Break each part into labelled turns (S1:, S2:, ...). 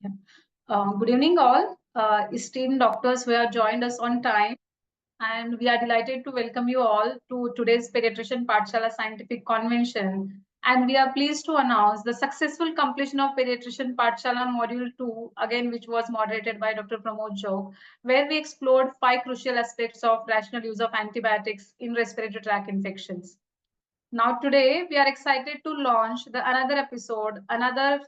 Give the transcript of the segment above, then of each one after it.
S1: Yeah. Good evening, all esteemed doctors who have joined us on time. And we are delighted to welcome you all to today's Pediatrician Pathshala Scientific Convention. And we are pleased to announce the successful completion of Pediatrician Pathshala Module 2, again, which was moderated by Dr. Pramod Jog, where we explored 5 crucial aspects of rational use of antibiotics in respiratory tract infections. Now, today we are excited to launch another episode, another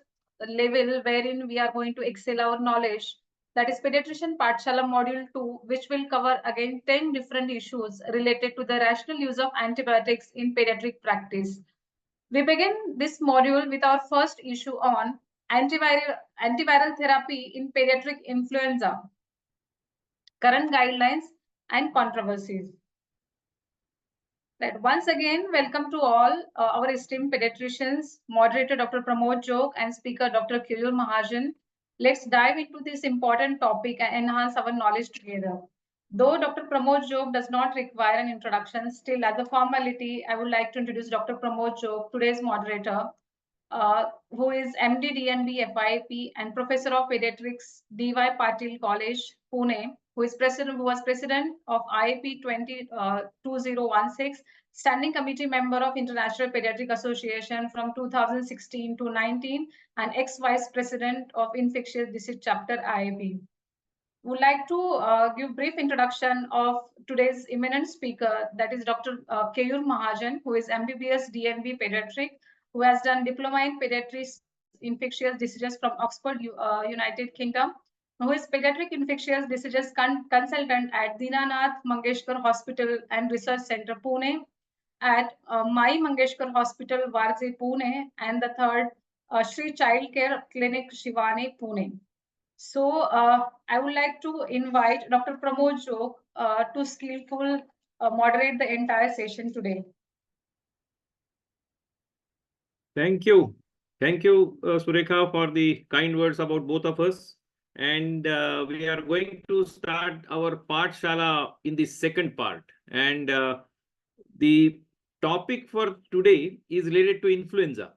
S1: level wherein we are going to excel our knowledge. That is Pediatrician Pathshala Module 2, which will cover again 10 different issues related to the rational use of antibiotics in pediatric practice. We begin this module with our first issue on antiviral therapy in pediatric influenza, current guidelines and controversies. Right. Once again, welcome to all our esteemed pediatricians, moderator Dr. Pramod Jog and speaker Dr. Keyur Mahanjan. Let's dive into this important topic and enhance our knowledge together. Though Dr. Pramod Jog does not require an introduction, still as a formality, I would like to introduce Dr. Pramod Jog, today's moderator, who is MD DNB FIP and Professor of Pediatrics, DY Patil College, Pune, who was president of IAP 2016, standing committee member of International Pediatric Association from 2016 to 19, and ex-vice president of Infectious Disease Chapter IAP. Would like to give brief introduction of today's eminent speaker, that is Dr. Keyur Mahanjan, who is MBBS DNB Pediatric, who has done diploma in pediatrics infectious diseases from Oxford, United Kingdom, who is pediatric infectious diseases consultant at Dinanath Mangeshkar Hospital and Research Center, Pune, at Mai Mangeshkar Hospital, Varze, Pune, and the third, Shri Child Care Clinic, Shivani, Pune. So I would like to invite Dr. Pramod Jog to skillful moderate the entire session today.
S2: Thank you. Thank you, Surekha, for the kind words about both of us. And we are going to start our Pathshala in the second part. And the topic for today is related to influenza.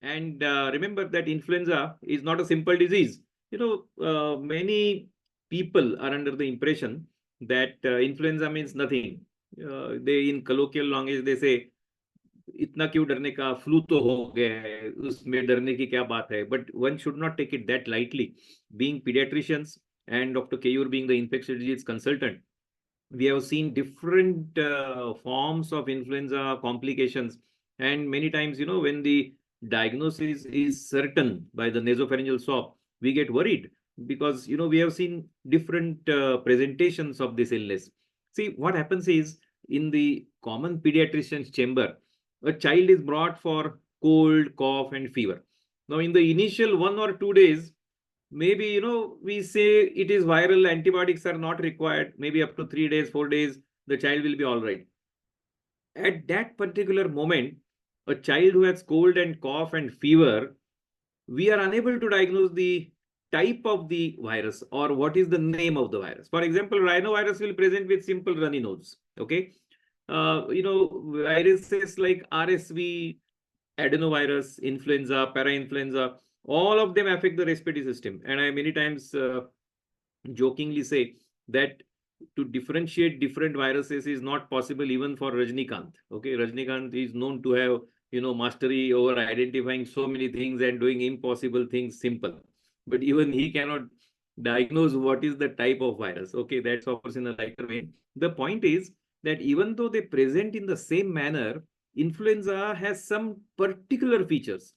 S2: And remember that influenza is not a simple disease. Many people are under the impression that influenza means nothing. They, in colloquial language, they say, इतना क्यों डरने का, flu तो हो गया है, उसमें डरने की क्या बात है. But one should not take it that lightly. Being pediatricians and Dr. Keyur being the infectious disease consultant, we have seen different forms of influenza complications, and many times, when the diagnosis is certain by the nasopharyngeal swab, we get worried because we have seen different presentations of this illness. See, what happens is, in the common pediatrician's chamber, a child is brought for cold, cough, and fever. Now, in the initial 1 or 2 days, maybe, we say it is viral, antibiotics are not required. Maybe up to 3 days, 4 days, the child will be all right. At that particular moment, a child who has cold and cough and fever, we are unable to diagnose the type of the virus or what is the name of the virus. For example, rhinovirus will present with simple runny nose. Okay. Viruses like RSV, adenovirus, influenza, parainfluenza, all of them affect the respiratory system. And I many times jokingly say that to differentiate different viruses is not possible even for Rajnikant. Okay, Rajnikant is known to have, mastery over identifying so many things and doing impossible things simple. But even he cannot diagnose what is the type of virus. Okay, that's of course in a lighter way. The point is that even though they present in the same manner, influenza has some particular features.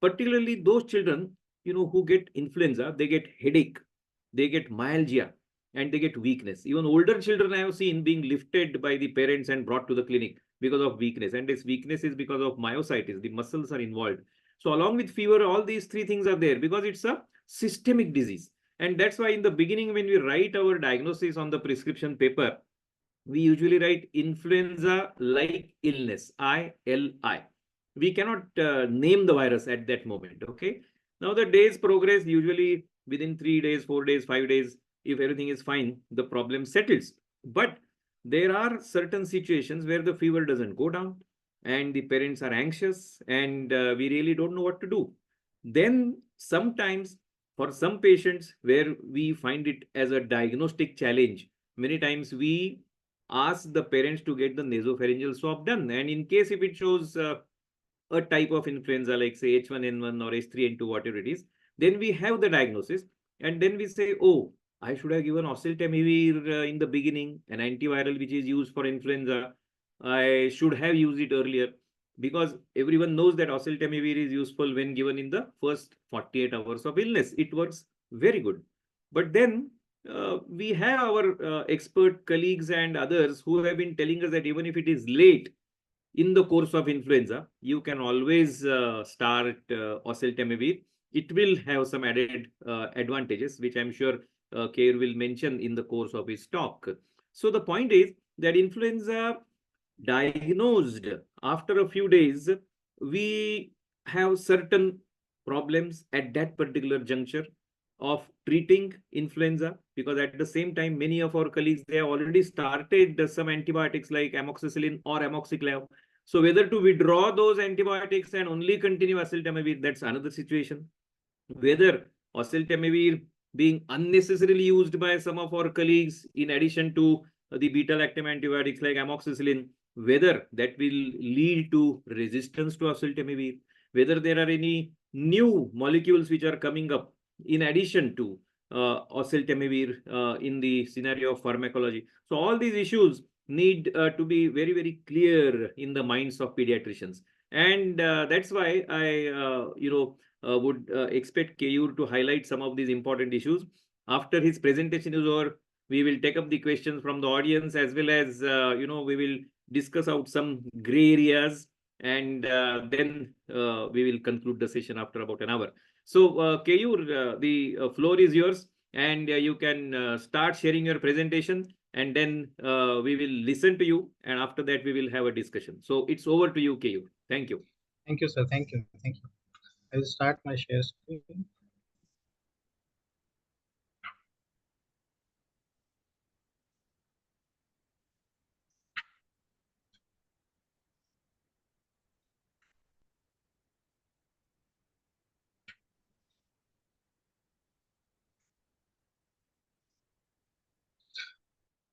S2: Particularly those children, who get influenza, they get headache, they get myalgia, and they get weakness. Even older children I have seen being lifted by the parents and brought to the clinic because of weakness. And this weakness is because of myositis. The muscles are involved. So along with fever, all these 3 things are there because it's a systemic disease. And that's why in the beginning, when we write our diagnosis on the prescription paper, we usually write influenza-like illness, ILI. We cannot name the virus at that moment. Okay. Now the days progress, usually within 3 days, 4 days, 5 days, if everything is fine, the problem settles. But there are certain situations where the fever doesn't go down and the parents are anxious and we really don't know what to do. Then sometimes for some patients where we find it as a diagnostic challenge, many times we ask the parents to get the nasopharyngeal swab done. And in case if it shows a type of influenza like say H1N1 or H3N2, whatever it is, then we have the diagnosis. And then we say, oh, I should have given oseltamivir in the beginning, an antiviral which is used for influenza. I should have used it earlier, because everyone knows that oseltamivir is useful when given in the first 48 hours of illness. It works very good. But then we have our expert colleagues and others who have been telling us that even if it is late in the course of influenza, you can always start oseltamivir. It will have some added advantages, which I'm sure Keyur will mention in the course of his talk. So the point is that influenza diagnosed after a few days, we have certain problems at that particular juncture of treating influenza, because at the same time, many of our colleagues, they have already started some antibiotics like amoxicillin or amoxiclav. So whether to withdraw those antibiotics and only continue oseltamivir, that's another situation. Whether oseltamivir being unnecessarily used by some of our colleagues in addition to the beta-lactam antibiotics like amoxicillin, whether that will lead to resistance to oseltamivir, whether there are any new molecules which are coming up in addition to oseltamivir in the scenario of pharmacology. So all these issues need to be very, very clear in the minds of pediatricians. And that's why I, would expect Keyur to highlight some of these important issues. After his presentation is over, we will take up the questions from the audience, as well as, we will discuss out some gray areas, and then we will conclude the session after about an hour. So Keyur, the floor is yours, and you can start sharing your presentation, and then we will listen to you, and after that we will have a discussion. So it's over to you, Keyur. Thank you.
S3: Thank you, sir. Thank you. Thank you. I will start my share screen.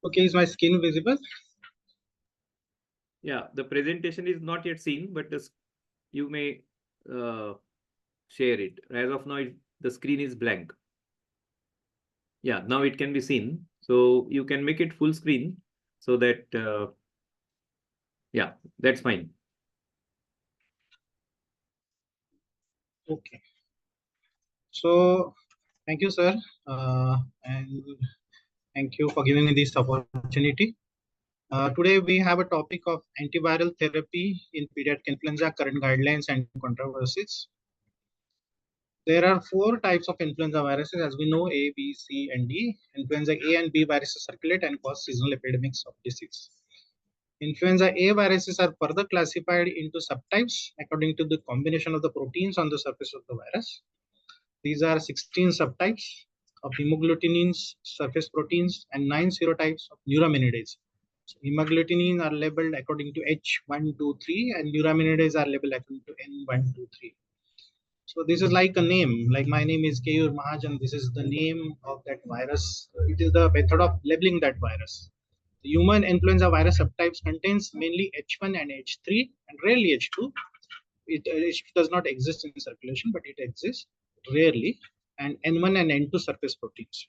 S3: Okay, is my screen visible?
S2: Yeah, the presentation is not yet seen, but you may share it. As of now, the screen is blank. Yeah, now it can be seen. So you can make it full screen so that, yeah, that's fine.
S3: Okay. So thank you, sir. And thank you for giving me this opportunity. Today we have a topic of antiviral therapy in pediatric influenza, current guidelines and controversies. There are 4 types of influenza viruses, as we know: A, B, C, and D. Influenza A and B viruses circulate and cause seasonal epidemics of disease. Influenza A viruses are further classified into subtypes according to the combination of the proteins on the surface of the virus. These are 16 subtypes of hemagglutinins, surface proteins, and 9 serotypes of neuraminidase. So hemagglutinins are labeled according to H123, and neuraminidase are labeled according to N123. So this is like a name, like my name is Keyur Mahanjan. This is the name of that virus. It is the method of labeling that virus. The human influenza virus subtypes contains mainly H1 and H3 and rarely H2. It does not exist in circulation, but it exists rarely, and N1 and N2 surface proteins.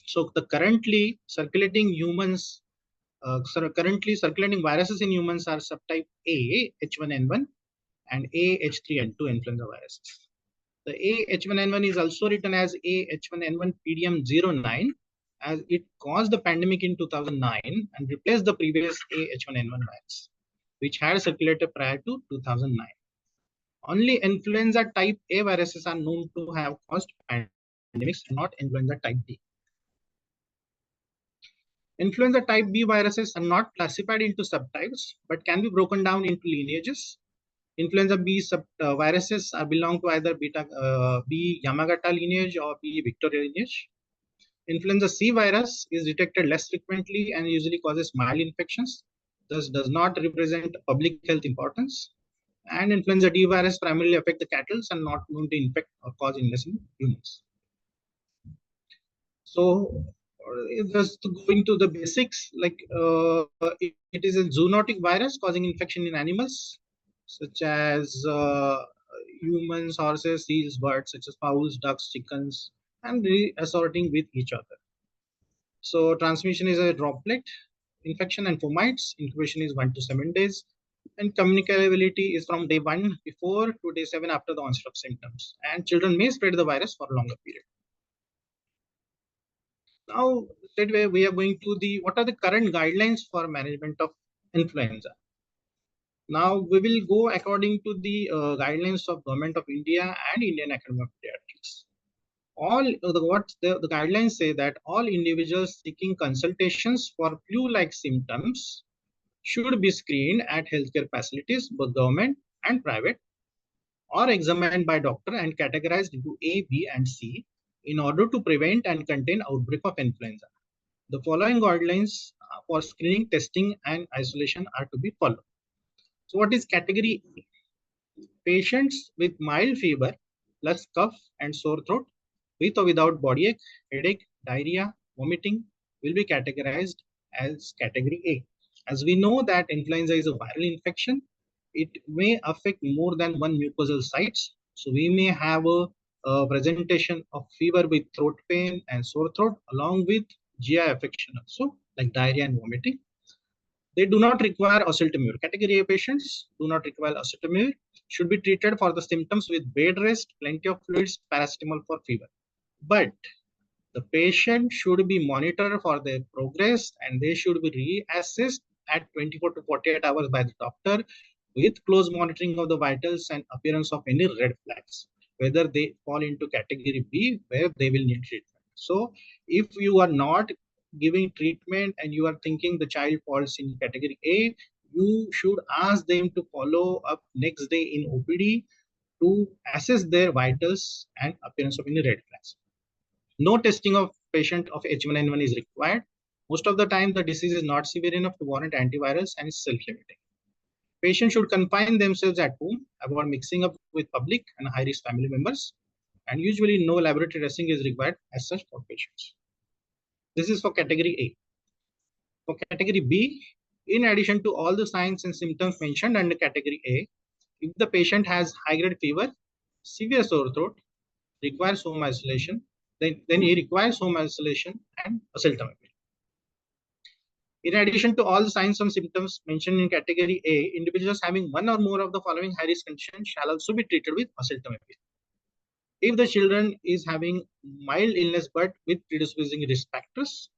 S3: So the currently circulating viruses in humans are subtype A, H1N1, and A, H3N2 influenza viruses. The A, H1N1 is also written as A, H1N1 PDM09, as it caused the pandemic in 2009 and replaced the previous A, H1N1 virus, which had circulated prior to 2009. Only influenza type A viruses are known to have caused pandemics, not influenza type B. Influenza type B viruses are not classified into subtypes, but can be broken down into lineages. Influenza B viruses belong to either B Yamagata lineage or B Victoria lineage. Influenza C virus is detected less frequently and usually causes mild infections, thus does not represent public health importance. And influenza D virus primarily affect the cattle and not known to infect or cause illness in humans. So just going to the basics, like it is a zoonotic virus causing infection in animals such as humans, horses, seals, birds such as fowls, ducks, chickens, and reassorting with each other. So transmission is a droplet infection and fomites. Incubation is 1 to 7 days, and communicability is from day 1 before to day 7 after the onset of symptoms. And children may spread the virus for a longer period. Now, straightway we are going to the what are the current guidelines for management of influenza. Now we will go according to the guidelines of Government of India and Indian Academy of Pediatrics. All the guidelines say that all individuals seeking consultations for flu-like symptoms should be screened at healthcare facilities, both government and private, or examined by doctor and categorized into A, B, and C in order to prevent and contain outbreak of influenza. The following guidelines for screening, testing, and isolation are to be followed. So what is category A? Patients with mild fever plus cough and sore throat with or without body ache, headache, diarrhea, vomiting will be categorized as category A. As we know that influenza is a viral infection, it may affect more than one mucosal sites. So we may have a presentation of fever with throat pain and sore throat along with GI affection also like diarrhea and vomiting. They do not require oseltamivir. Category A patients do not require oseltamivir, should be treated for the symptoms with bed rest, plenty of fluids, paracetamol for fever. But the patient should be monitored for their progress and they should be reassessed at 24 to 48 hours by the doctor with close monitoring of the vitals and appearance of any red flags, whether they fall into category B where they will need treatment. So if you are not giving treatment and you are thinking the child falls in category A, you should ask them to follow up next day in OPD to assess their vitals and appearance of any red flags. No testing of patient of H1N1 is required. Most of the time, the disease is not severe enough to warrant antivirals and is self-limiting. Patients should confine themselves at home, avoid mixing up with public and high-risk family members, and usually no laboratory testing is required as such for patients. This is for category A. For category B, in addition to all the signs and symptoms mentioned under category A, if the patient has high-grade fever, severe sore throat, requires home isolation, then he requires home isolation and oseltamivir. In addition to all the signs and symptoms mentioned in category A, individuals having one or more of the following high-risk conditions shall also be treated with oseltamivir. If the children is having mild illness but with predisposing risk factors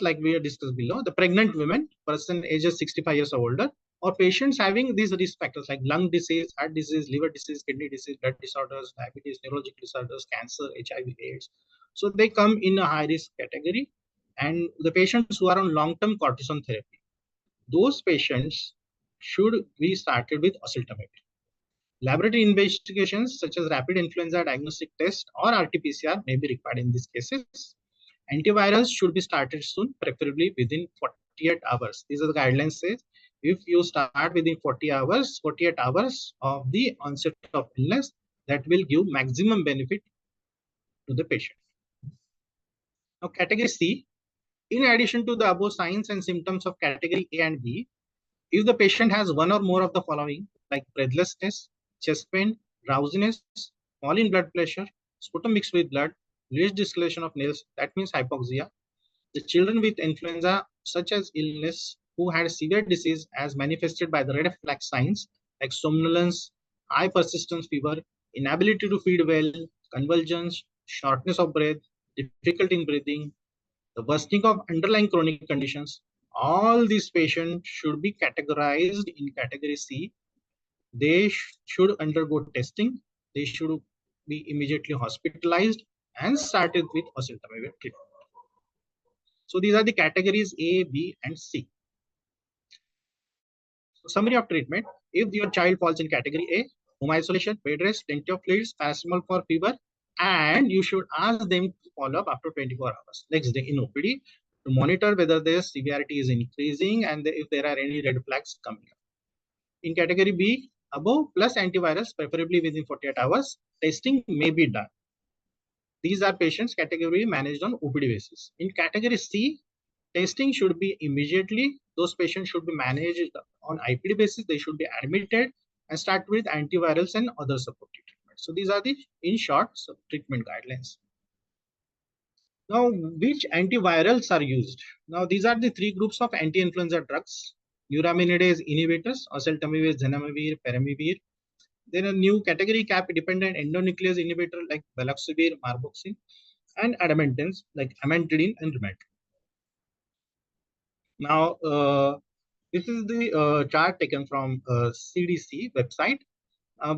S3: like we have discussed below, the pregnant women, person ages 65 years or older, or patients having these risk factors like lung disease, heart disease, liver disease, kidney disease, blood disorders, diabetes, neurological disorders, cancer, HIV, AIDS. So they come in a high risk category. And the patients who are on long-term cortisone therapy, those patients should be started with oseltamivir. Laboratory investigations such as rapid influenza diagnostic test or RT-PCR may be required in these cases. Antivirals should be started soon, preferably within 48 hours. These are the guidelines say if you start within 48 hours of the onset of illness, that will give maximum benefit to the patient. Now, category C, in addition to the above signs and symptoms of category A and B, if the patient has one or more of the following, like breathlessness, chest pain, drowsiness, fall in blood pressure, sputum mixed with blood, least discoloration of nails, that means hypoxia. The children with influenza, such as illness, who had severe disease as manifested by the red flag signs like somnolence, high persistence fever, inability to feed well, convulsions, shortness of breath, difficulty in breathing, the worsening of underlying chronic conditions, all these patients should be categorized in category C. They should undergo testing. They should be immediately hospitalized and started with oseltamivir treatment. So these are the categories A, B, and C. So summary of treatment. If your child falls in category A, home isolation, bed rest, plenty of fluids, paracetamol for fever, and you should ask them to follow up after 24 hours. Next day in OPD to monitor whether their severity is increasing and if there are any red flags coming up. In category B, above plus antivirus, preferably within 48 hours, testing may be done. these are patients category managed on OPD basis. In category C, testing should be immediately. Those patients should be managed on IPD basis. They should be admitted and start with antivirals and other supportive treatments. So these are the, in short, treatment guidelines. Now, which antivirals are used? Now, these are the three groups of anti-influenza drugs: neuraminidase inhibitors, oseltamivir, zanamivir, peramivir. Then a new category cap-dependent endonuclease inhibitor like baloxavir, marboxil, and adamantins like amantadine and rimatril. Now, this is the chart taken from CDC website.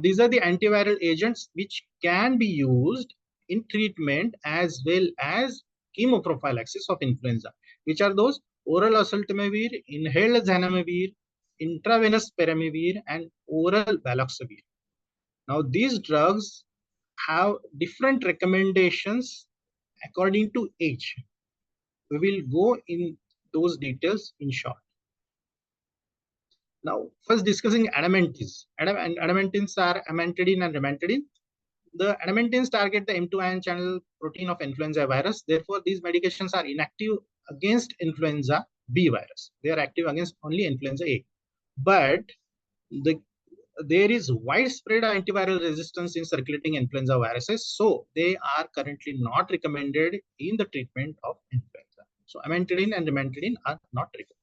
S3: These are the antiviral agents which can be used in treatment as well as chemoprophylaxis of influenza. Which are those? Oral oseltamivir, inhaled zanamivir, intravenous peramivir, and oral baloxavir. Now, these drugs have different recommendations according to age. We will go in those details in short. Now, first discussing adamantins. Adamantins are amantadine and rimatril. The adamantins target the M2 ion channel protein of influenza virus. Therefore, these medications are inactive against influenza B virus. They are active against only influenza A. But there is widespread antiviral resistance in circulating influenza viruses. So they are currently not recommended in the treatment of influenza. So amantadine and rimatril are not recommended.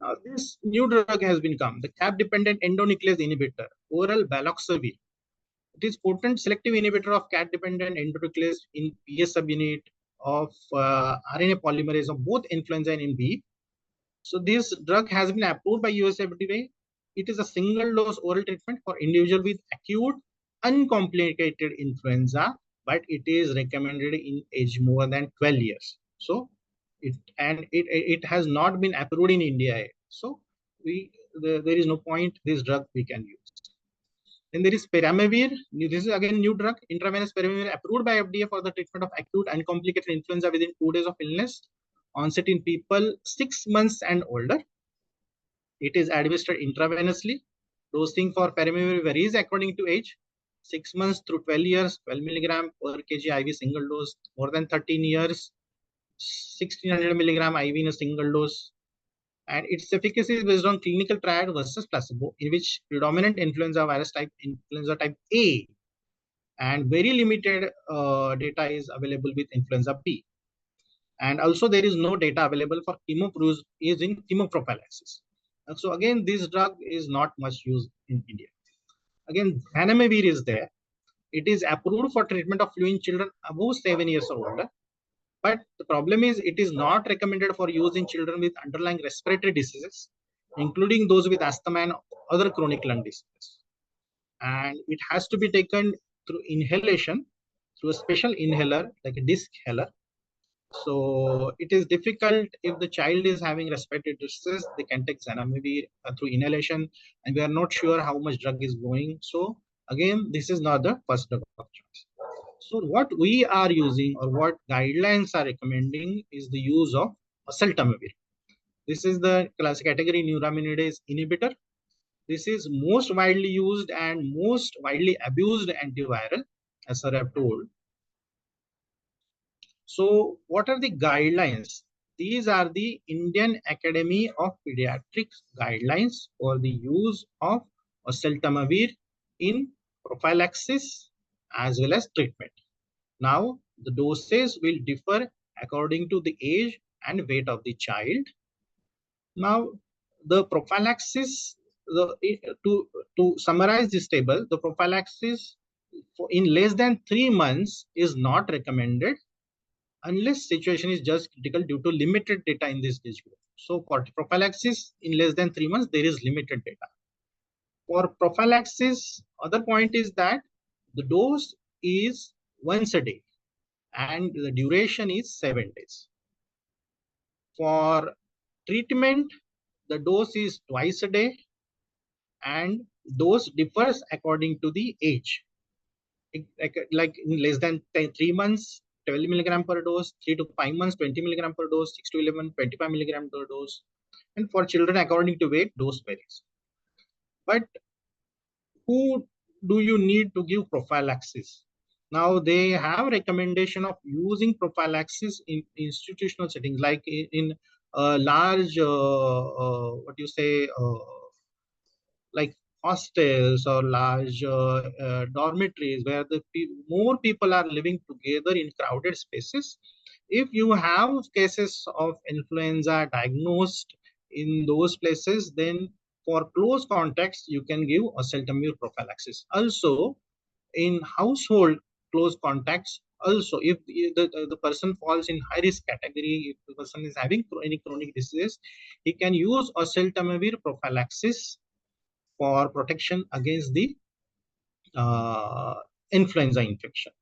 S3: Now, this new drug has been come, the cap-dependent endonuclease inhibitor, oral baloxavir. It is potent selective inhibitor of cap-dependent endonuclease in PS subunit of RNA polymerase of both influenza and in B. So this drug has been approved by US FDA. It is a single-dose oral treatment for individuals with acute, uncomplicated influenza, but it is recommended in age more than 12 years. So it has not been approved in India yet. So there is no point this drug we can use. Then there is peramivir. This is again new drug, intravenous peramivir, approved by FDA for the treatment of acute uncomplicated influenza within 2 days of illness, onset in people 6 months and older. It is administered intravenously. Dosing for peramivir varies according to age. 6 months through 12 years, 12 milligram per kg IV single dose. More than 13 years, 1600 milligram IV in a single dose. And its efficacy is based on clinical trial versus placebo, in which predominant influenza virus type, influenza type A, and very limited data is available with influenza B. And also there is no data available for using chemoprophylaxis. And so again, this drug is not much used in India. Again, zanamivir is there. It is approved for treatment of flu in children above 7 years or older. But the problem is it is not recommended for use in children with underlying respiratory diseases, including those with asthma and other chronic lung diseases. And it has to be taken through inhalation, through a special inhaler, like a disc inhaler. So it is difficult if the child is having respiratory disease, they can take zanamivir through inhalation, and we are not sure how much drug is going. So again, this is not the first drug of choice. So what we are using or what guidelines are recommending is the use of oseltamivir. This is the class category neuraminidase inhibitor. This is most widely used and most widely abused antiviral, as I have told. So what are the guidelines? These are the Indian Academy of Pediatrics guidelines for the use of oseltamivir in prophylaxis as well as treatment. Now, the doses will differ according to the age and weight of the child. Now, the prophylaxis, to summarize this table, the prophylaxis in less than 3 months is not recommended unless situation is just critical due to limited data in this age group. So for prophylaxis in less than 3 months, there is limited data. For prophylaxis, other point is that the dose is once a day and the duration is 7 days. For treatment, the dose is twice a day and dose differs according to the age. Like in less than 3 months, 12 milligram per dose, 3 to 5 months, 20 milligram per dose, 6 to 11, 25 milligram per dose. And for children, according to weight, dose varies. But who do you need to give prophylaxis? Now they have recommendation of using prophylaxis in institutional settings, like in large, what you say, like hostels or large dormitories where the more people are living together in crowded spaces. If you have cases of influenza diagnosed in those places, then for close contacts, you can give oseltamivir prophylaxis. Also, in household close contacts, also if the person falls in high risk category, if the person is having any chronic diseases, he can use oseltamivir prophylaxis for protection against the influenza infection.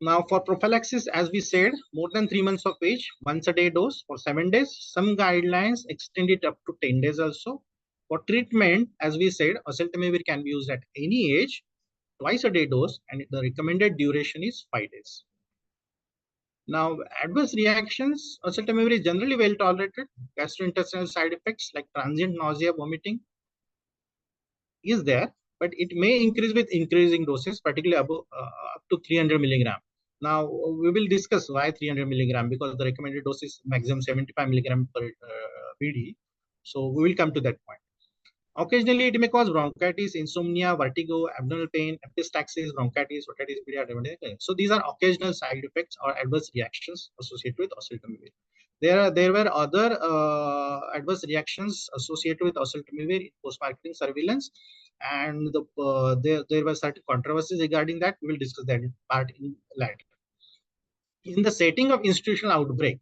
S3: Now, for prophylaxis, as we said, more than 3 months of age, once a day dose for 7 days. Some guidelines extend it up to 10 days also. For treatment, as we said, oseltamivir can be used at any age, twice a day dose, and the recommended duration is 5 days. Now, adverse reactions, oseltamivir is generally well tolerated. Gastrointestinal side effects like transient nausea, vomiting is there, but it may increase with increasing doses, particularly up to 300 milligram. Now, we will discuss why 300 milligram, because the recommended dose is maximum 75 milligram per BD. So we will come to that point. Occasionally, it may cause bronchitis, insomnia, vertigo, abdominal pain, epistaxis, bronchitis, otitis media. So these are occasional side effects or adverse reactions associated with oseltamivir. There were other adverse reactions associated with oseltamivir in post-marketing surveillance, and there were certain controversies regarding that. We will discuss that part in later. In the setting of institutional outbreak,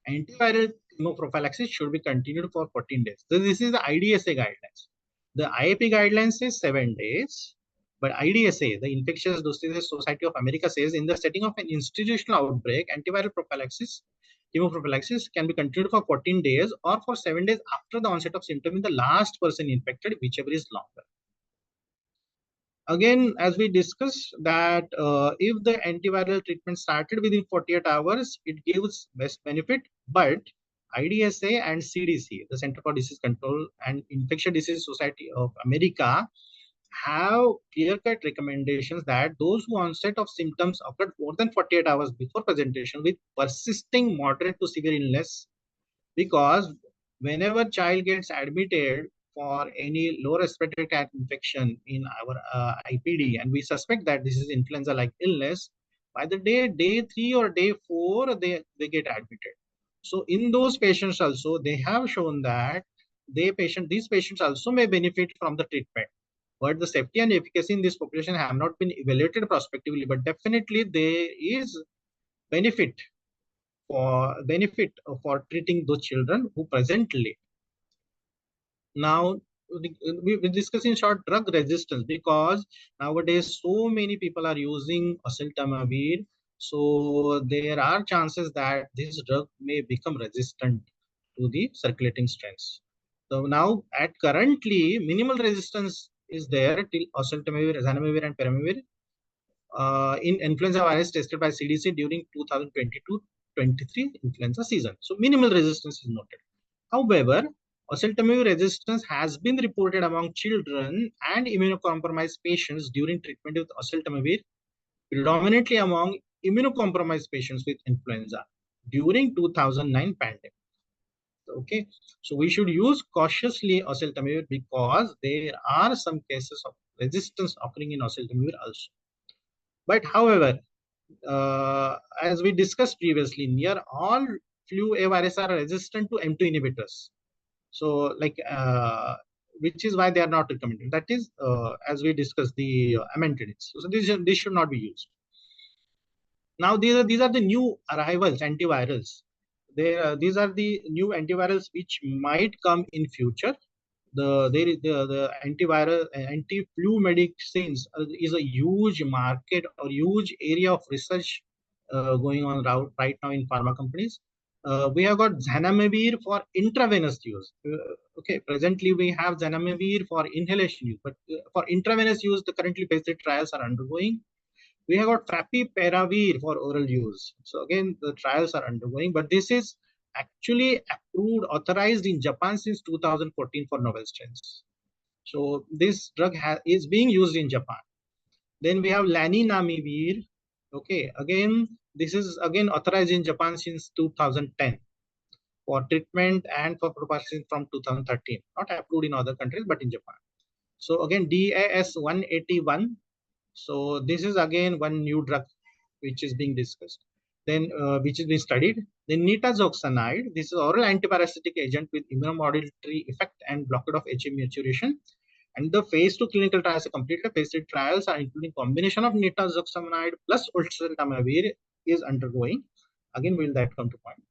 S3: antiviral chemoprophylaxis should be continued for 14 days. So this is the IDSA guidelines. The IAP guidelines says 7 days, but IDSA, the Infectious Diseases Society of America, says in the setting of an institutional outbreak, antiviral prophylaxis, chemoprophylaxis can be continued for 14 days or for 7 days after the onset of symptom in the last person infected, whichever is longer. Again, as we discussed that if the antiviral treatment started within 48 hours, it gives best benefit, but IDSA and CDC, the Center for Disease Control and Infectious Disease Society of America, have clear-cut recommendations that those who onset of symptoms occurred more than 48 hours before presentation with persisting moderate to severe illness, because whenever child gets admitted for any lower respiratory tract infection in our IPD, and we suspect that this is influenza-like illness, by the day 3 or day 4, they get admitted. So in those patients also, they have shown that these patients also may benefit from the treatment. But the safety and efficacy in this population have not been evaluated prospectively, but definitely there is benefit for treating those children who presently. Now, we discuss in short drug resistance, because nowadays so many people are using oseltamivir. So there are chances that this drug may become resistant to the circulating strains. So now at currently minimal resistance is there till oseltamivir, zanamivir and peramivir in influenza virus tested by CDC during 2022-23 influenza season. So minimal resistance is noted. However, oseltamivir resistance has been reported among children and immunocompromised patients during treatment with oseltamivir, predominantly among immunocompromised patients with influenza during 2009 pandemic. Okay, so we should use cautiously oseltamivir because there are some cases of resistance occurring in oseltamivir also. But however, as we discussed previously, near all flu A virus are resistant to M2 inhibitors. So, which is why they are not recommended. That is, as we discussed, the amantadines. So this should not be used. Now, these are the new arrivals, antivirals. These are the new antivirals which might come in future. The antiviral anti-flu medicines is a huge market or huge area of research going on right now in pharma companies. We have got zanamivir for intravenous use. Okay, presently we have zanamivir for inhalation use, but for intravenous use, the currently phase 3 trials are undergoing. We have got favipiravir for oral use. So again, the trials are undergoing, but this is actually approved, authorized in Japan since 2014 for novel strains. So this drug is being used in Japan. Then we have Lenacapavir. Okay, again, this is again authorized in Japan since 2010 for treatment and for prophylaxis from 2013. Not approved in other countries, but in Japan. So again, DAS 181. So this is again one new drug which is being discussed. Then which is being studied. Then nitazoxanide. This is oral antiparasitic agent with immunomodulatory effect and blockade of HA maturation. And the phase 2 clinical trials are completed. Phase 3 trials are including combination of nitazoxanide plus oseltamivir is undergoing. Again, will that come to point?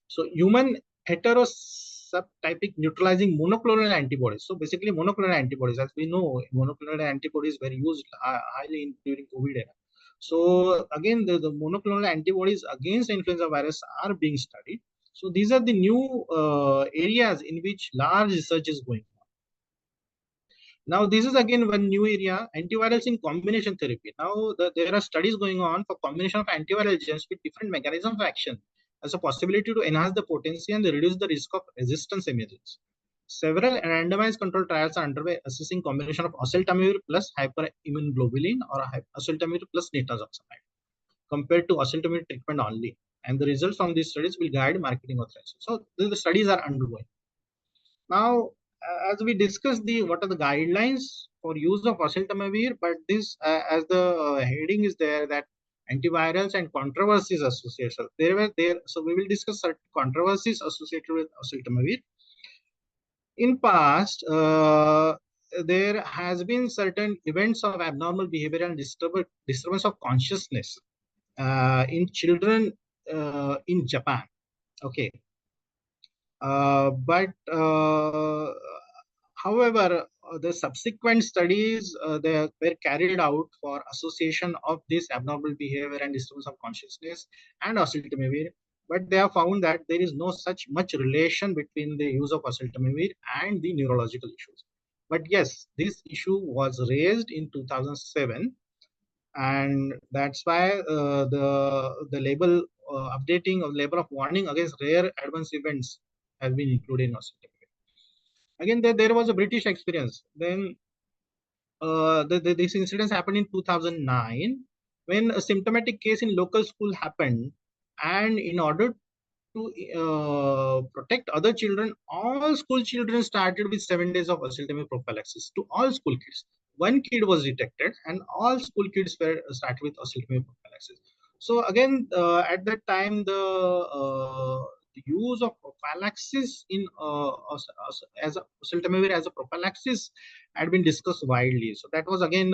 S3: So human heterosubtypic neutralizing monoclonal antibodies. So basically monoclonal antibodies, as we know, monoclonal antibodies were used highly during COVID era. So again, the monoclonal antibodies against influenza virus are being studied. So these are the new areas in which large research is going on. Now, this is again one new area, antivirals in combination therapy. Now, there are studies going on for combination of antiviral agents with different mechanisms of action as a possibility to enhance the potency and reduce the risk of resistance emergence. Several randomized control trials are underway assessing combination of oseltamivir plus hyperimmunoglobulin or oseltamivir plus nitazoxanide compared to oseltamivir treatment only. And the results from these studies will guide marketing authorization. So, the studies are underway. Now, as we discussed what are the guidelines for use of oseltamivir, but this as the heading is there that antivirals and controversies associated. So so we will discuss certain controversies associated with oseltamivir. In past, there has been certain events of abnormal behavior and disturbance of consciousness in children in Japan. Okay. However, the subsequent studies they were carried out for association of this abnormal behavior and disturbance of consciousness and oseltamivir, but they have found that there is no such much relation between the use of oseltamivir and the neurological issues. But yes, this issue was raised in 2007, and that's why the label updating of label of warning against rare adverse events has been included in oseltamivir. Again, there was a British experience. Then this incident happened in 2009 when a symptomatic case in local school happened, and in order to protect other children, all school children started with 7 days of oseltamivir prophylaxis to all school kids. One kid was detected, and all school kids were started with oseltamivir prophylaxis. So again, at that time, the use of prophylaxis in as a oseltamivir as a prophylaxis had been discussed widely. So that was again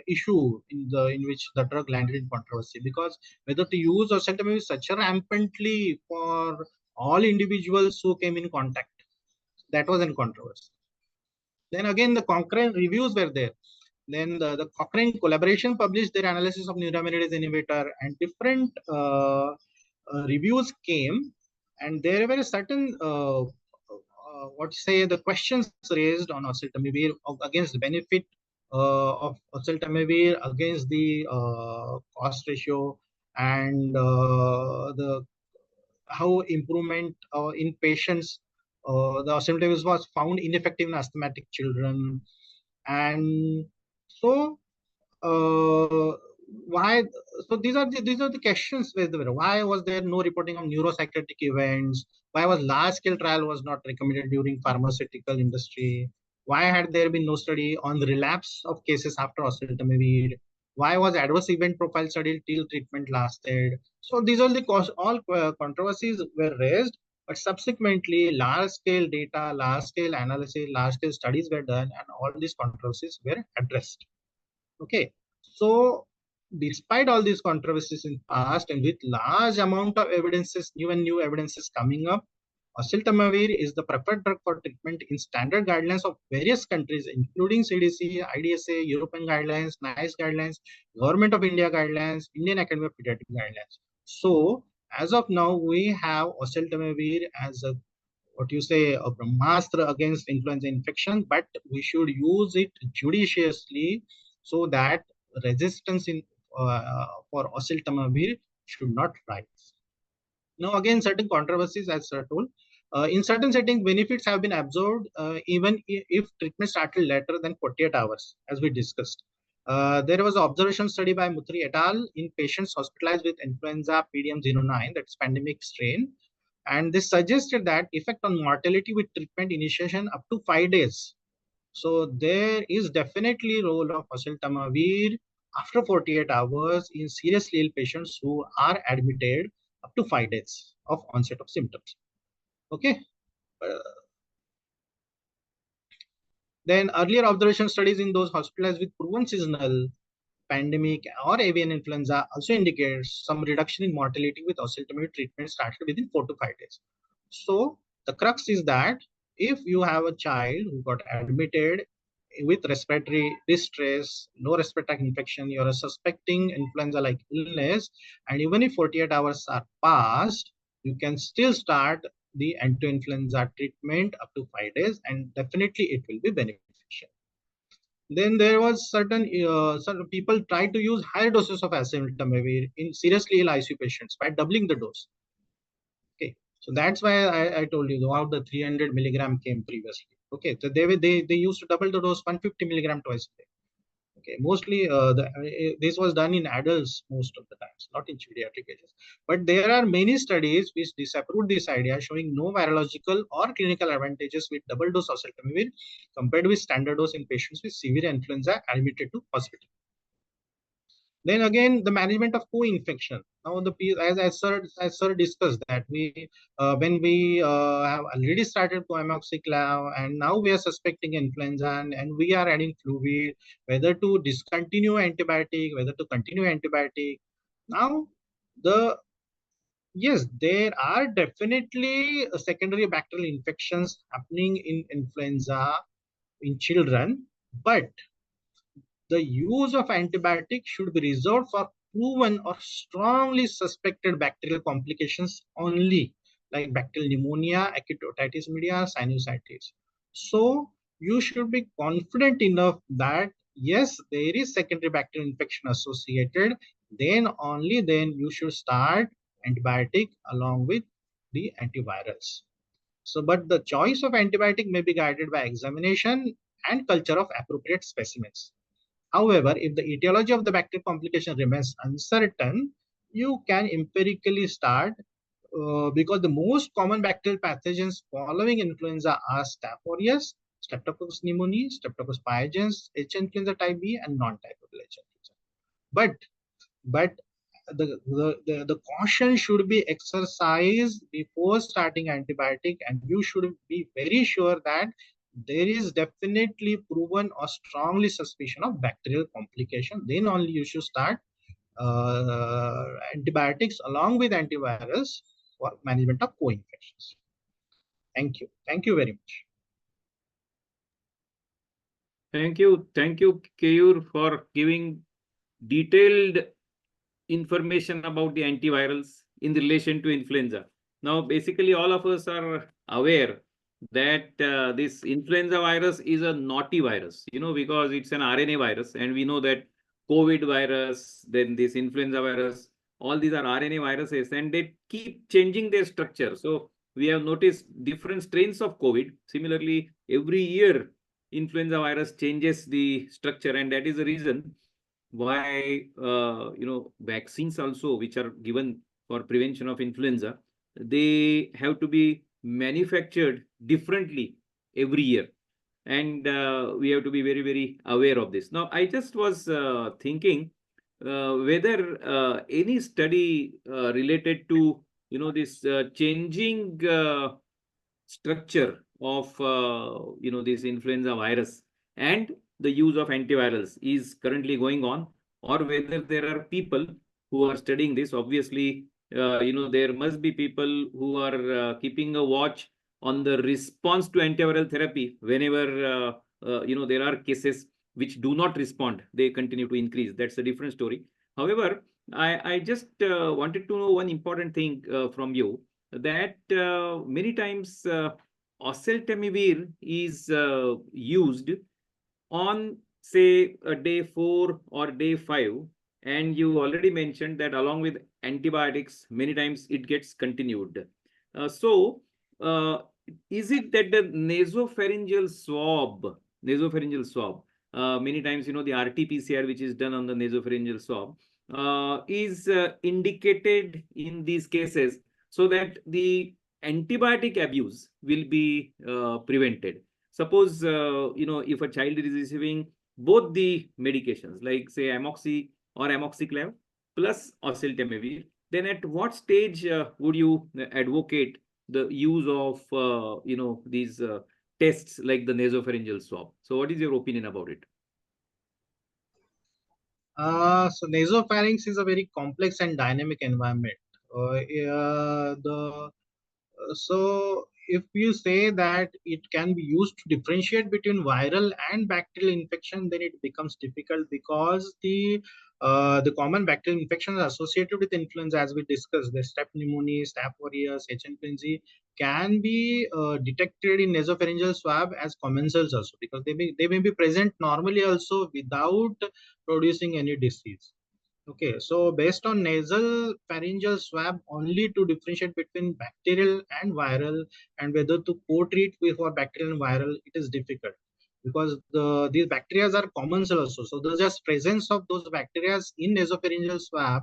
S3: issue in which the drug landed in controversy, because whether to use oseltamivir such rampantly for all individuals who came in contact, that was in controversy. Then again, the Cochrane reviews were there. Then the Cochrane collaboration published their analysis of neuraminidase inhibitor, and different reviews came, and there were certain the questions raised on oseltamivir against the benefit of oseltamivir against the cost ratio, and the how improvement in patients the oseltamivir was found ineffective in asthmatic children. And so why, so these are the questions why was there no reporting of neuropsychiatric events, why was large scale trial was not recommended during pharmaceutical industry, why had there been no study on the relapse of cases after oseltamivir, why was adverse event profile studied till treatment lasted. So these are all controversies were raised, but subsequently large scale data, large scale analysis, large scale studies were done, and all these controversies were addressed. Okay, so despite all these controversies in past, and with large amount of evidences, new evidences coming up, oseltamivir is the preferred drug for treatment in standard guidelines of various countries, including CDC, IDSA, European guidelines, NICE guidelines, Government of India guidelines, Indian Academy of Pediatric guidelines. So as of now, we have oseltamivir as a a brahmastra against influenza infection, but we should use it judiciously so that resistance for oseltamivir should not rise. Now, again, certain controversies, as I told, in certain settings, benefits have been observed even if treatment started later than 48 hours, as we discussed. There was an observation study by Mutri et al. In patients hospitalized with influenza PDM09, that's pandemic strain. And this suggested that effect on mortality with treatment initiation up to 5 days. So there is definitely role of oseltamivir after 48 hours in seriously ill patients who are admitted up to 5 days of onset of symptoms. Okay. Then earlier observation studies in those hospitalized with proven seasonal, pandemic, or avian influenza also indicates some reduction in mortality with oseltamivir treatment started within 4 to 5 days. So the crux is that if you have a child who got admitted with respiratory distress, no respiratory infection, you're suspecting influenza-like illness, and even if 48 hours are passed, you can still start the anti-influenza treatment up to 5 days, and definitely it will be beneficial. Then there was certain people tried to use higher doses of oseltamivir in seriously ill ICU patients by doubling the dose. Okay, so that's why I told you how the 300 milligram came previously. Okay, so they used to double the dose 150 milligram twice a day. Okay, mostly this was done in adults most of the times, not in pediatric cases. But there are many studies which disapprove this idea, showing no virological or clinical advantages with double dose oseltamivir compared with standard dose in patients with severe influenza admitted to hospital. Then again, the management of co-infection. Now, as sir discussed that when we have already started coamoxiclav and now we are suspecting influenza and we are adding fluid, whether to discontinue antibiotic, whether to continue antibiotic. Now, yes, there are definitely secondary bacterial infections happening in influenza in children, but the use of antibiotics should be reserved for proven or strongly suspected bacterial complications only, like bacterial pneumonia, acute otitis media, sinusitis. So you should be confident enough that yes, there is secondary bacterial infection associated, then only then you should start antibiotic along with the antivirals. So, but the choice of antibiotic may be guided by examination and culture of appropriate specimens. However, if the etiology of the bacterial complication remains uncertain, you can empirically start because the most common bacterial pathogens following influenza are Staph aureus, Streptococcus pneumoniae, Streptococcus pyogenes, H influenza type B, and non-typable H influenza. But the caution should be exercised before starting antibiotic, and you should be very sure that there is definitely proven or strongly suspicion of bacterial complication. Then only you should start antibiotics along with antivirals for management of co-infections. Thank you. Thank you very much.
S2: Thank you, Keyur, for giving detailed information about the antivirals in relation to influenza. Now, basically, all of us are aware that this influenza virus is a naughty virus, because it's an RNA virus, and we know that COVID virus, then this influenza virus, all these are RNA viruses, and they keep changing their structure. So we have noticed different strains of COVID. Similarly, every year, influenza virus changes the structure, and that is the reason why vaccines also, which are given for prevention of influenza, they have to be manufactured differently every year, and we have to be very, very aware of this. Now, I just was thinking whether any study related to this changing structure of this influenza virus and the use of antivirals is currently going on, or whether there are people who are studying this. Obviously, there must be people who are keeping a watch on the response to antiviral therapy. Whenever there are cases which do not respond, they continue to increase. That's a different story. However, I just wanted to know one important thing from you, that many times oseltamivir is used on, say, a day 4 or day 5, and you already mentioned that along with antibiotics, many times it gets continued. So, is it that the nasopharyngeal swab, many times, the RT-PCR, which is done on the nasopharyngeal swab, is indicated in these cases so that the antibiotic abuse will be prevented. Suppose, if a child is receiving both the medications, like say amoxi or amoxiclav plus oseltamivir, then at what stage would you advocate the use of, these tests like the nasopharyngeal swab? So what is your opinion about it?
S3: So nasopharynx is a very complex and dynamic environment. So if you say that it can be used to differentiate between viral and bacterial infection, then it becomes difficult because the common bacterial infections associated with influenza, as we discussed, the Staph pneumoniae, Staph aureus, H. influenzae, can be detected in nasopharyngeal swab as commensals also, because they may be present normally also without producing any disease. Okay, so based on nasal pharyngeal swab only to differentiate between bacterial and viral, and whether to co-treat for bacterial and viral, it is difficult because these bacteria are commensal also. So the just presence of those bacteria in nasopharyngeal swab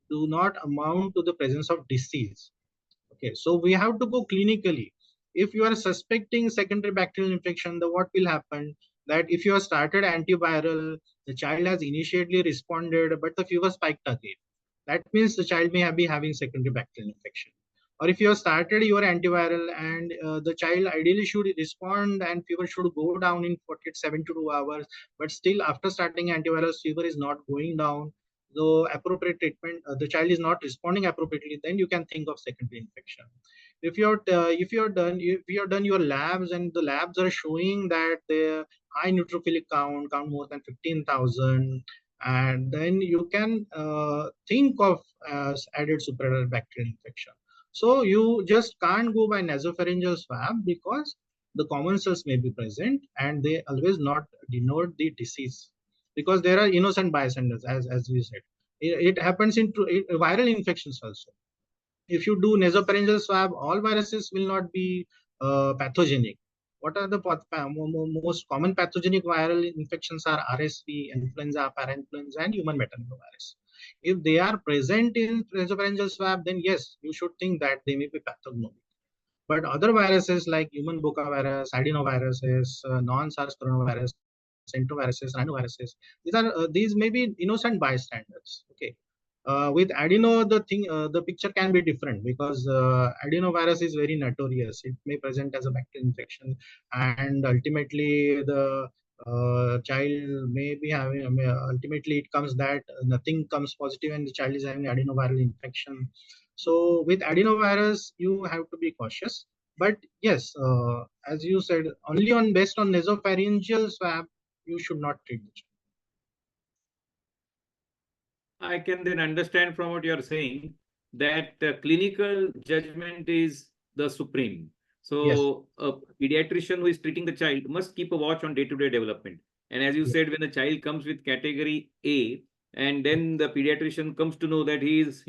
S3: do not amount to the presence of disease. Okay, so we have to go clinically. If you are suspecting secondary bacterial infection, then what will happen? That if you have started antiviral, the child has initially responded, but the fever spiked again. That means the child may be having secondary bacterial infection. Or if you have started your antiviral and the child ideally should respond and fever should go down in 72 hours, but still after starting antiviral, fever is not going down, the appropriate treatment, the child is not responding appropriately, then you can think of secondary infection. If you're done your labs and the labs are showing that the high neutrophilic count more than 15,000, and then you can think of added superior bacterial infection. So you just can't go by nasopharyngeal swab because the commensals may be present and they always not denote the disease, because there are innocent bystanders, as we said. It happens in viral infections also. If you do nasopharyngeal swab, all viruses will not be pathogenic. What are the most common pathogenic viral infections are RSV, influenza, parainfluenza, and human metapneumovirus. If they are present in nasopharyngeal swab, then yes, you should think that they may be pathognomonic. But other viruses like human Boca adenoviruses, non-SARS coronavirus, enteroviruses, rhinoviruses, these may be innocent bystanders. Okay. With adeno, the picture can be different because adenovirus is very notorious. It may present as a bacterial infection, and ultimately the child may be having. Ultimately, it comes that nothing comes positive, and the child is having adenoviral infection. So with adenovirus, you have to be cautious. But yes, as you said, only on based on nasopharyngeal swab, you should not treat the child.
S2: I can then understand from what you're saying that clinical judgment is the supreme.
S3: Yes.
S2: So a pediatrician who is treating the child must keep a watch on day-to-day development. And as you
S3: Yes.
S2: said, when the child comes with category A, and then the pediatrician comes to know that he is,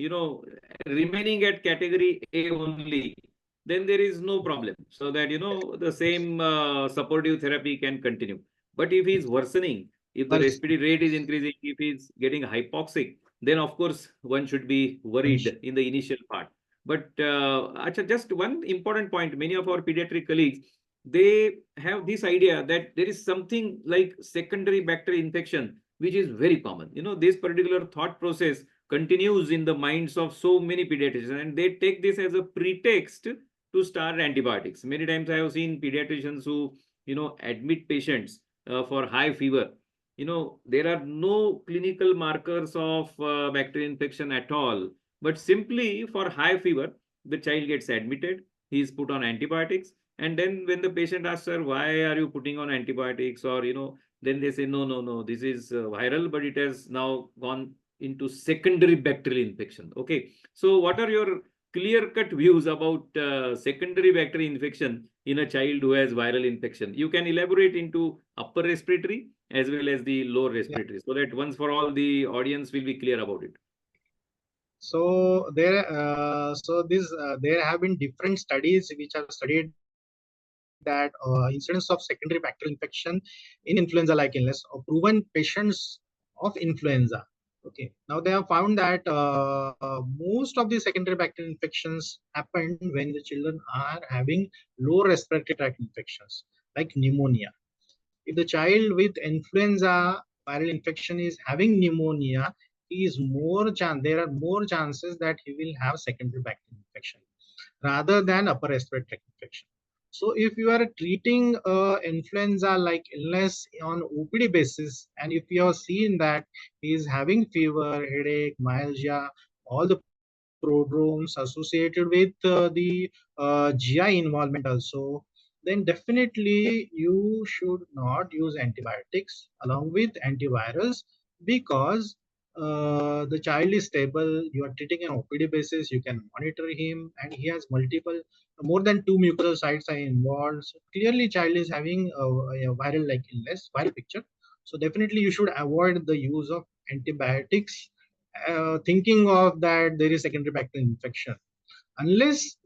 S2: remaining at category A only, then there is no problem. So that, the same supportive therapy can continue. But if he is worsening, if the respiratory rate is increasing, if he's getting hypoxic, then of course one should be worried in the initial part. But just one important point, many of our pediatric colleagues, they have this idea that there is something like secondary bacterial infection, which is very common. This particular thought process continues in the minds of so many pediatricians, and they take this as a pretext to start antibiotics. Many times I have seen pediatricians who, admit patients for high fever. There are no clinical markers of bacterial infection at all, but simply for high fever, the child gets admitted, he is put on antibiotics, and then when the patient asks, sir, why are you putting on antibiotics? Or, then they say, no, this is viral, but it has now gone into secondary bacterial infection. Okay. So what are your clear-cut views about secondary bacterial infection in a child who has viral infection? You can elaborate into upper respiratory as well as the lower respiratory, so that once for all the audience will be clear about it.
S3: So there have been different studies which have studied that incidence of secondary bacterial infection in influenza-like illness or proven patients of influenza. Okay, now they have found that most of the secondary bacterial infections happen when the children are having low respiratory tract infections like pneumonia. If the child with influenza viral infection is having pneumonia, there are more chances that he will have secondary bacterial infection rather than upper respiratory tract infection. So if you are treating influenza like illness on OPD basis, and if you are seeing that he is having fever, headache, myalgia, all the prodromes associated with the GI involvement also, then definitely you should not use antibiotics along with antivirals, because the child is stable, you are treating an OPD basis, you can monitor him, and he has more than 2 mucosal sites are involved. So clearly child is having a viral like illness, viral picture. So definitely you should avoid the use of antibiotics thinking of that there is secondary bacterial infection, unless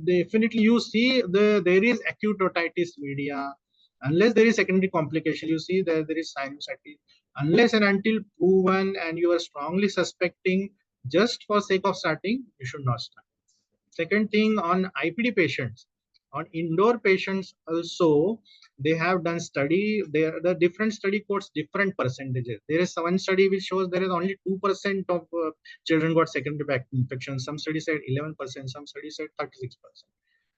S3: definitely you see there is acute otitis media, unless there is secondary complication, you see that there is sinusitis, unless and until proven and you are strongly suspecting, just for sake of starting, you should not start. Second thing, on IPD patients, on indoor patients also, they have done study. The different study quotes different percentages. There is one study which shows there is only 2% of children got secondary bacterial infection. Some studies said 11%, some studies said 36%.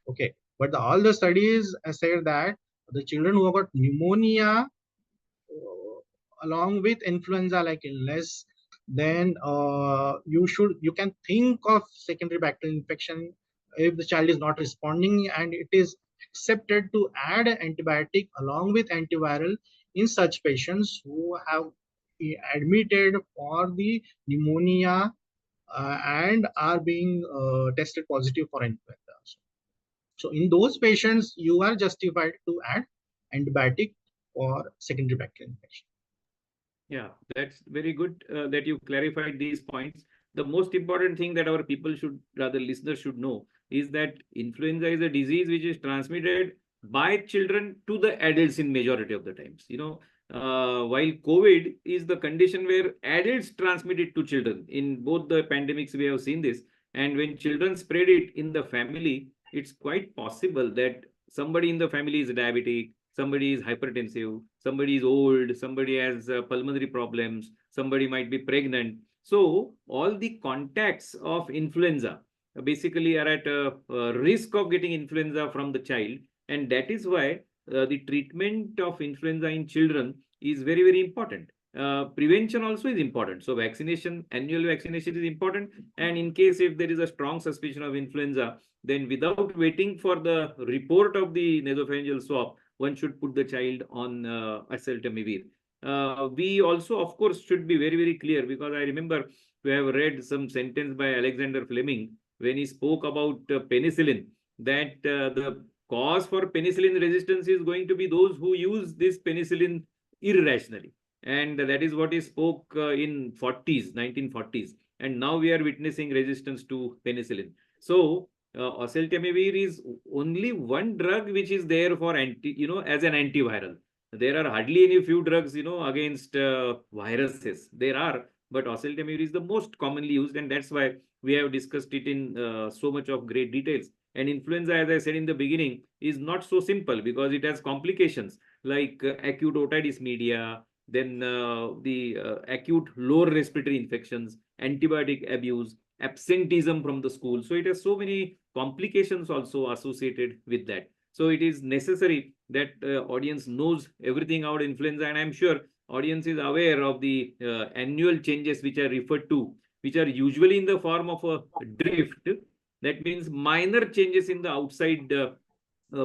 S3: Okay, but all the studies said that the children who have got pneumonia along with influenza like illness, then you can think of secondary bacterial infection if the child is not responding, and it is accepted to add antibiotic along with antiviral in such patients who have admitted for the pneumonia and are being tested positive for influenza. So in those patients, you are justified to add antibiotic for secondary bacterial infection.
S2: Yeah, that's very good that you clarified these points. The most important thing that our people should, rather listeners should know, is that influenza is a disease which is transmitted by children to the adults in majority of the times. While COVID is the condition where adults transmit it to children. In both the pandemics, we have seen this. And when children spread it in the family, it's quite possible that somebody in the family is diabetic, somebody is hypertensive, somebody is old, somebody has pulmonary problems, somebody might be pregnant. So all the contacts of influenza basically are at a risk of getting influenza from the child. And that is why the treatment of influenza in children is very, very important. Prevention also is important. So vaccination, annual vaccination is important. And in case if there is a strong suspicion of influenza, then without waiting for the report of the nasopharyngeal swab, one should put the child on oseltamivir. We also, of course, should be very, very clear, because I remember we have read some sentence by Alexander Fleming when he spoke about penicillin, that the cause for penicillin resistance is going to be those who use this penicillin irrationally. And that is what he spoke in 1940s. And now we are witnessing resistance to penicillin. So oseltamivir is only one drug which is there for as an antiviral. There are hardly any few drugs, against viruses. There are, but oseltamivir is the most commonly used, and that's why we have discussed it in so much of great details. And influenza, as I said in the beginning, is not so simple because it has complications like acute otitis media, then the acute lower respiratory infections, antibiotic abuse, absenteeism from the school. So it has so many complications also associated with that. So it is necessary that audience knows everything about influenza, and I'm sure audience is aware of the annual changes which are referred to, which are usually in the form of a drift. That means minor changes in the outside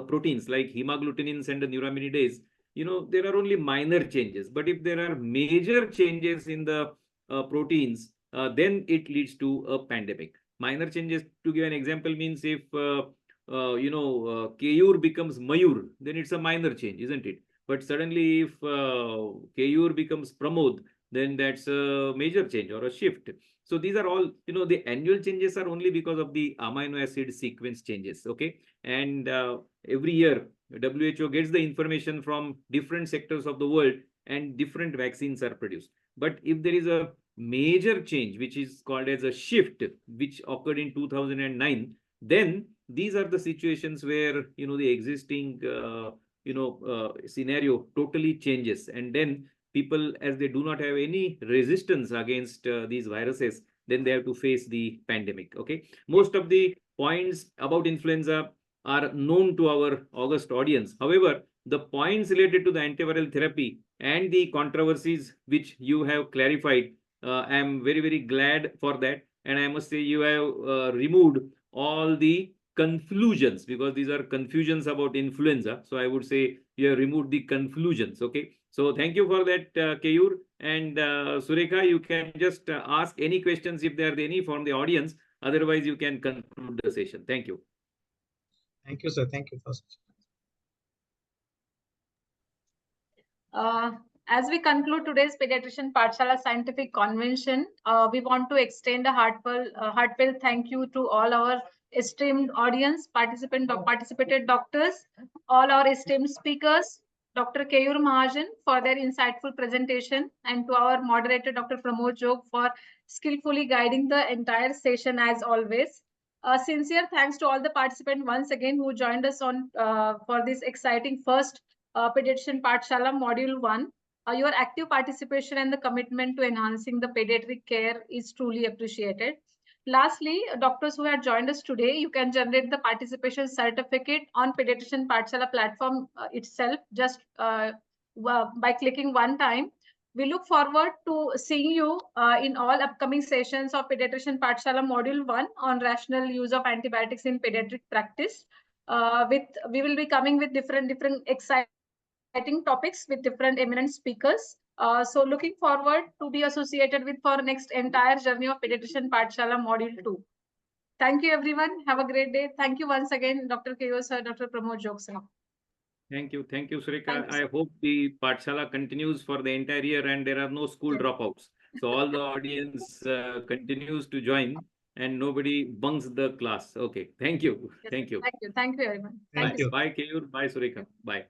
S2: proteins like hemagglutinins and the neuraminidase. There are only minor changes, but if there are major changes in the proteins, then it leads to a pandemic. Minor changes, to give an example, means if Keyur becomes Mayur, then it's a minor change, isn't it? But suddenly if Keyur becomes Pramod, then that's a major change or a shift. So these are all, the annual changes are only because of the amino acid sequence changes, okay? And every year, WHO gets the information from different sectors of the world and different vaccines are produced. But if there is a major change, which is called as a shift, which occurred in 2009, then these are the situations where, the existing, scenario totally changes. And then people, as they do not have any resistance against these viruses, then they have to face the pandemic. Okay. Most of the points about influenza are known to our august audience. However, the points related to the antiviral therapy and the controversies which you have clarified, I am very, very glad for that. And I must say you have removed all the conclusions, because these are confusions about influenza. So I would say you have removed the conclusions. Okay. So thank you for that, Keyur. And Surekha, you can just ask any questions if there are any from the audience. Otherwise, you can conclude the session. Thank you.
S3: Thank you, sir. Thank you first.
S1: As we conclude today's Pediatrician Pathshala Scientific Convention, we want to extend a heartfelt thank you to all our esteemed audience, participated doctors, all our esteemed speakers, Dr. Keyur Mahanjan for their insightful presentation, and to our moderator, Dr. Pramod Jog, for skillfully guiding the entire session as always. Sincere thanks to all the participants once again who joined us on for this exciting first Pediatrician Pathshala Module 1. Your active participation and the commitment to enhancing the pediatric care is truly appreciated. Lastly, doctors who have joined us today, you can generate the participation certificate on Pediatrician Pathshala platform itself, just by clicking one time. We look forward to seeing you in all upcoming sessions of Pediatrician Pathshala Module 1 on rational use of antibiotics in pediatric practice. We will be coming with different exciting topics with different eminent speakers. So looking forward to be associated with for next entire journey of Pediatrician Pathshala Module 2. Thank you, everyone. Have a great day. Thank you once again, Dr. Keyur sir, Dr. Pramod Jog sir.
S2: Thank you, Surekha.
S1: Thank you,
S2: I hope the Pathshala continues for the entire year and there are no school dropouts. So all the audience continues to join and nobody bunks the class. Okay, thank you.
S1: Yes,
S2: Thank you.
S1: Thank you. Thank you, everyone.
S3: Thank you.
S2: Bye, Keyur. Bye, Surekha. Bye.